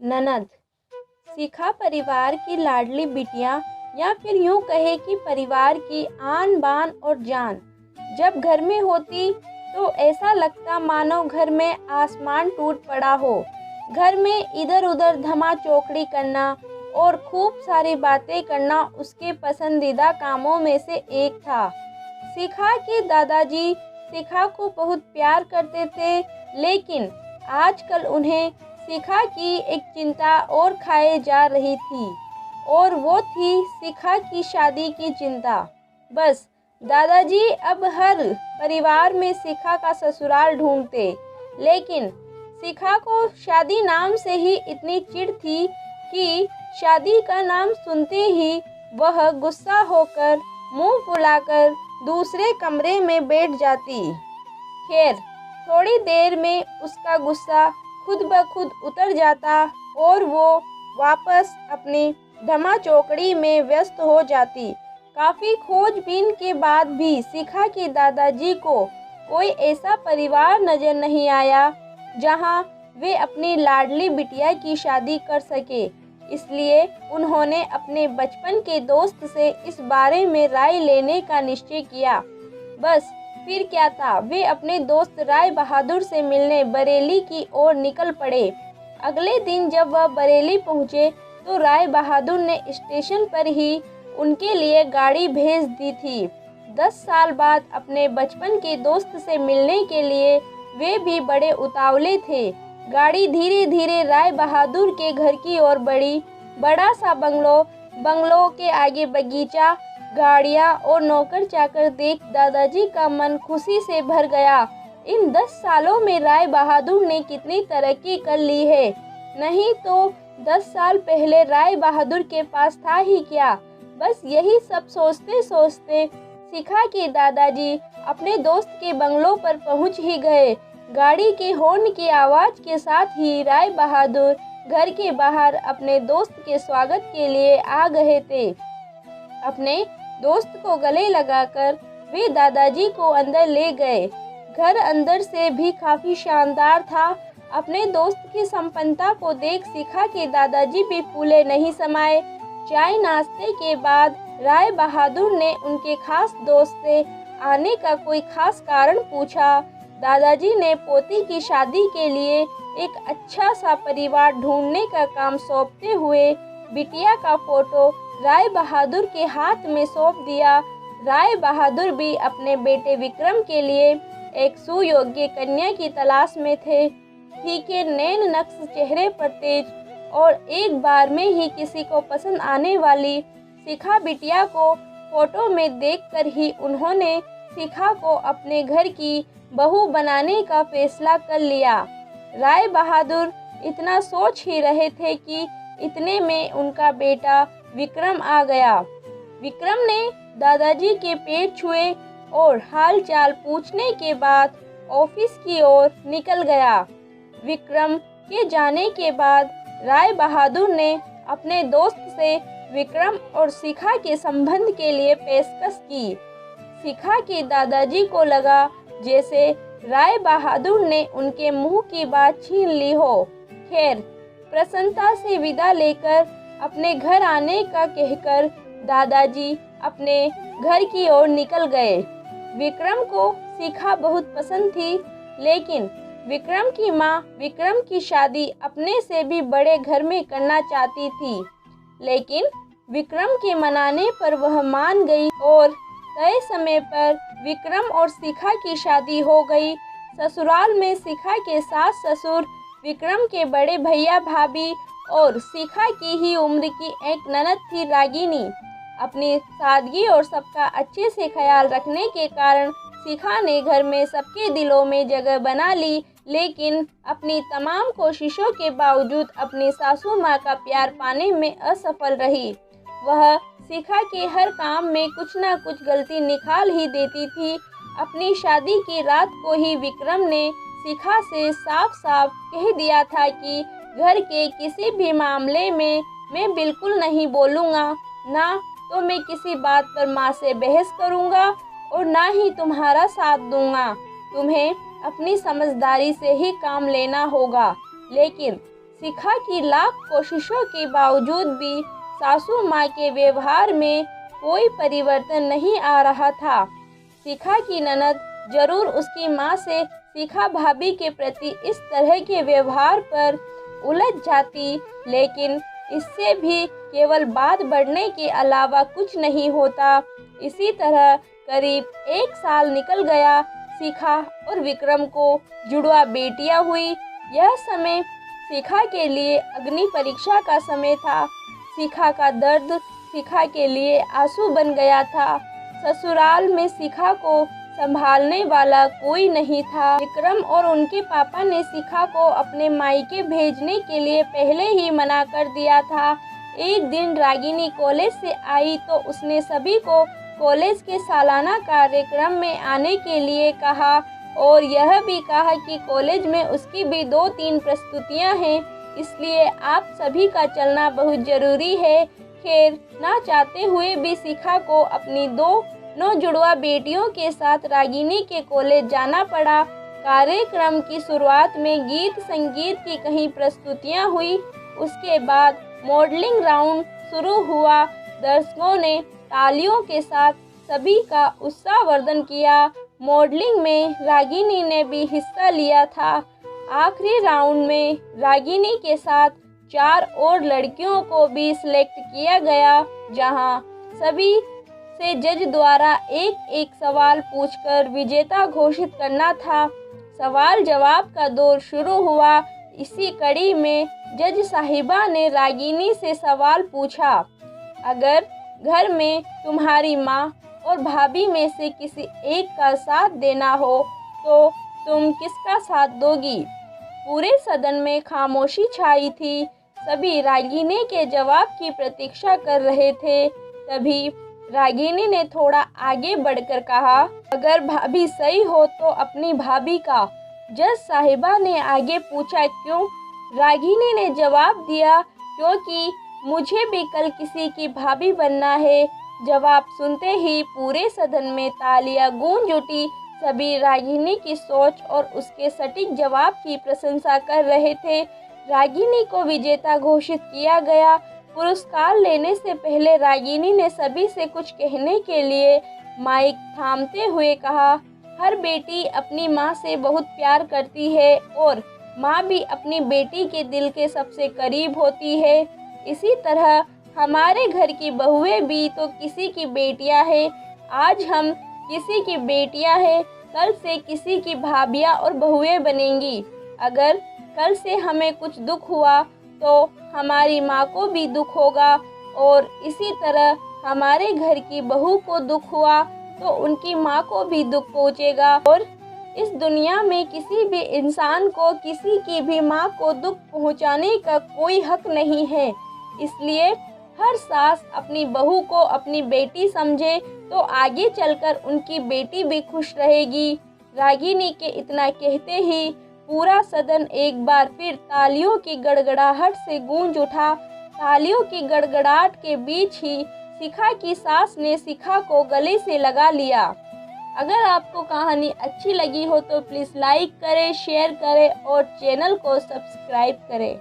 ननद। शिखा परिवार की लाडली बिटिया या फिर यूं कहे कि परिवार की आन बान और जान। जब घर में होती तो ऐसा लगता मानो घर में आसमान टूट पड़ा हो। घर में इधर उधर धमा चौकड़ी करना और खूब सारी बातें करना उसके पसंदीदा कामों में से एक था। शिखा के दादाजी शिखा को बहुत प्यार करते थे, लेकिन आजकल उन्हें शिखा की एक चिंता और खाए जा रही थी, और वो थी शिखा की शादी की चिंता। बस दादाजी अब हर परिवार में शिखा का ससुराल ढूंढते, लेकिन शिखा को शादी नाम से ही इतनी चिढ़ थी कि शादी का नाम सुनते ही वह गुस्सा होकर मुंह फुलाकर दूसरे कमरे में बैठ जाती। खैर, थोड़ी देर में उसका गुस्सा खुद ब खुद उतर जाता और वो वापस अपनी धमा चौकड़ी में व्यस्त हो जाती। काफ़ी खोजबीन के बाद भी शिखा के दादाजी को कोई ऐसा परिवार नज़र नहीं आया जहां वे अपनी लाडली बिटिया की शादी कर सके। इसलिए उन्होंने अपने बचपन के दोस्त से इस बारे में राय लेने का निश्चय किया। बस फिर क्या था, वे अपने दोस्त राय बहादुर से मिलने बरेली की ओर निकल पड़े। अगले दिन जब वह बरेली पहुंचे तो राय बहादुर ने स्टेशन पर ही उनके लिए गाड़ी भेज दी थी। 10 साल बाद अपने बचपन के दोस्त से मिलने के लिए वे भी बड़े उतावले थे। गाड़ी धीरे धीरे राय बहादुर के घर की ओर बढ़ी। बड़ा सा बंगलो के आगे बगीचा, गाड़ियाँ और नौकर चाकर देख दादाजी का मन खुशी से भर गया। इन 10 सालों में राय बहादुर ने कितनी तरक्की कर ली है। नहीं तो 10 साल पहले राय बहादुर के पास था ही क्या। बस यही सब सोचते सोचते शिखा के दादाजी अपने दोस्त के बंगलों पर पहुंच ही गए। गाड़ी के हॉर्न की आवाज़ के साथ ही राय बहादुर घर के बाहर अपने दोस्त के स्वागत के लिए आ गए थे। अपने दोस्त को गले लगाकर वे दादाजी को अंदर ले गए। घर अंदर से भी काफ़ी शानदार था। अपने दोस्त की संपन्नता को देख शिखा के दादाजी भी फूले नहीं समाये। चाय नाश्ते के बाद राय बहादुर ने उनके खास दोस्त से आने का कोई खास कारण पूछा। दादाजी ने पोती की शादी के लिए एक अच्छा सा परिवार ढूंढने का काम सौंपते हुए बिटिया का फोटो राय बहादुर के हाथ में सौंप दिया। राय बहादुर भी अपने बेटे विक्रम के लिए एक सुयोग्य कन्या की तलाश में थे। फीके नैन नक्श चेहरे पर तेज और एक बार में ही किसी को पसंद आने वाली शिखा बिटिया को फोटो में देखकर ही उन्होंने शिखा को अपने घर की बहू बनाने का फैसला कर लिया। राय बहादुर इतना सोच ही रहे थे कि इतने में उनका बेटा विक्रम आ गया। विक्रम ने दादाजी के पैर छुए और हाल चाल पूछने के बाद ऑफिस की ओर निकल गया। विक्रम के जाने के बाद राय बहादुर ने अपने दोस्त से विक्रम और शिखा के संबंध के लिए पेशकश की। शिखा के दादाजी को लगा जैसे राय बहादुर ने उनके मुंह की बात छीन ली हो। खैर, प्रसन्नता से विदा लेकर अपने घर आने का कहकर दादाजी अपने घर की ओर निकल गए। विक्रम को शिखा बहुत पसंद थी, लेकिन विक्रम की माँ विक्रम की शादी अपने से भी बड़े घर में करना चाहती थी। लेकिन विक्रम के मनाने पर वह मान गई और तय समय पर विक्रम और शिखा की शादी हो गई। ससुराल में शिखा के सास ससुर, विक्रम के बड़े भैया भाभी और शिखा की ही उम्र की एक ननद थी रागिनी। अपनी सादगी और सबका अच्छे से ख्याल रखने के कारण शिखा ने घर में सबके दिलों में जगह बना ली, लेकिन अपनी तमाम कोशिशों के बावजूद अपनी सासू माँ का प्यार पाने में असफल रही। वह शिखा के हर काम में कुछ ना कुछ गलती निकाल ही देती थी। अपनी शादी की रात को ही विक्रम ने शिखा से साफ साफ कह दिया था कि घर के किसी भी मामले में मैं बिल्कुल नहीं बोलूँगा, ना तो मैं किसी बात पर माँ से बहस करूँगा और ना ही तुम्हारा साथ दूँगा। तुम्हें अपनी समझदारी से ही काम लेना होगा। लेकिन शिखा की लाख कोशिशों के बावजूद भी सासू माँ के व्यवहार में कोई परिवर्तन नहीं आ रहा था। शिखा की ननद जरूर उसकी माँ से शिखा भाभी के प्रति इस तरह के व्यवहार पर उलझ जाती, लेकिन इससे भी केवल बात बढ़ने के अलावा कुछ नहीं होता। इसी तरह करीब 1 साल निकल गया। शिखा और विक्रम को जुड़वा बेटियां हुई। यह समय शिखा के लिए अग्नि परीक्षा का समय था। शिखा का दर्द शिखा के लिए आंसू बन गया था। ससुराल में शिखा को संभालने वाला कोई नहीं था। विक्रम और उनके पापा ने शिखा को अपने मायके भेजने के लिए पहले ही मना कर दिया था। एक दिन रागिनी कॉलेज से आई तो उसने सभी को कॉलेज के सालाना कार्यक्रम में आने के लिए कहा और यह भी कहा कि कॉलेज में उसकी भी 2-3 प्रस्तुतियां हैं, इसलिए आप सभी का चलना बहुत ज़रूरी है। खैर, ना चाहते हुए भी शिखा को अपनी 2 जुड़वा बेटियों के साथ रागिनी के कॉलेज जाना पड़ा। कार्यक्रम की शुरुआत में गीत संगीत की कई प्रस्तुतियां हुई। उसके बाद मॉडलिंग राउंड शुरू हुआ। दर्शकों ने तालियों के साथ सभी का उत्साहवर्धन किया। मॉडलिंग में रागिनी ने भी हिस्सा लिया था। आखिरी राउंड में रागिनी के साथ 4 और लड़कियों को भी सिलेक्ट किया गया, जहां सभी से जज द्वारा एक सवाल पूछकर विजेता घोषित करना था। सवाल जवाब का दौर शुरू हुआ। इसी कड़ी में जज साहिबा ने रागिनी से सवाल पूछा, अगर घर में तुम्हारी माँ और भाभी में से किसी एक का साथ देना हो तो तुम किसका साथ दोगी? पूरे सदन में खामोशी छाई थी। सभी रागिनी के जवाब की प्रतीक्षा कर रहे थे। तभी रागिनी ने थोड़ा आगे बढ़कर कहा, अगर भाभी सही हो तो अपनी भाभी का। जज साहिबा ने आगे पूछा, क्यों? रागिनी ने जवाब दिया, क्योंकि मुझे भी कल किसी की भाभी बनना है। जवाब सुनते ही पूरे सदन में तालियां गूंज उठी। सभी रागिनी की सोच और उसके सटीक जवाब की प्रशंसा कर रहे थे। रागिनी को विजेता घोषित किया गया। पुरस्कार लेने से पहले रागिनी ने सभी से कुछ कहने के लिए माइक थामते हुए कहा, हर बेटी अपनी माँ से बहुत प्यार करती है और माँ भी अपनी बेटी के दिल के सबसे करीब होती है। इसी तरह हमारे घर की बहुएं भी तो किसी की बेटियां हैं। आज हम किसी की बेटियां हैं, कल से किसी की भाभियां और बहुएं बनेंगी। अगर कल से हमें कुछ दुख हुआ तो हमारी माँ को भी दुख होगा और इसी तरह हमारे घर की बहू को दुख हुआ तो उनकी माँ को भी दुख पहुँचेगा। और इस दुनिया में किसी भी इंसान को किसी की भी माँ को दुख पहुँचाने का कोई हक नहीं है। इसलिए हर सास अपनी बहू को अपनी बेटी समझे तो आगे चलकर उनकी बेटी भी खुश रहेगी। रागिनी के इतना कहते ही पूरा सदन एक बार फिर तालियों की गड़गड़ाहट से गूंज उठा। तालियों की गड़गड़ाहट के बीच ही शिखा की सास ने शिखा को गले से लगा लिया। अगर आपको कहानी अच्छी लगी हो तो प्लीज़ लाइक करें, शेयर करें और चैनल को सब्सक्राइब करें।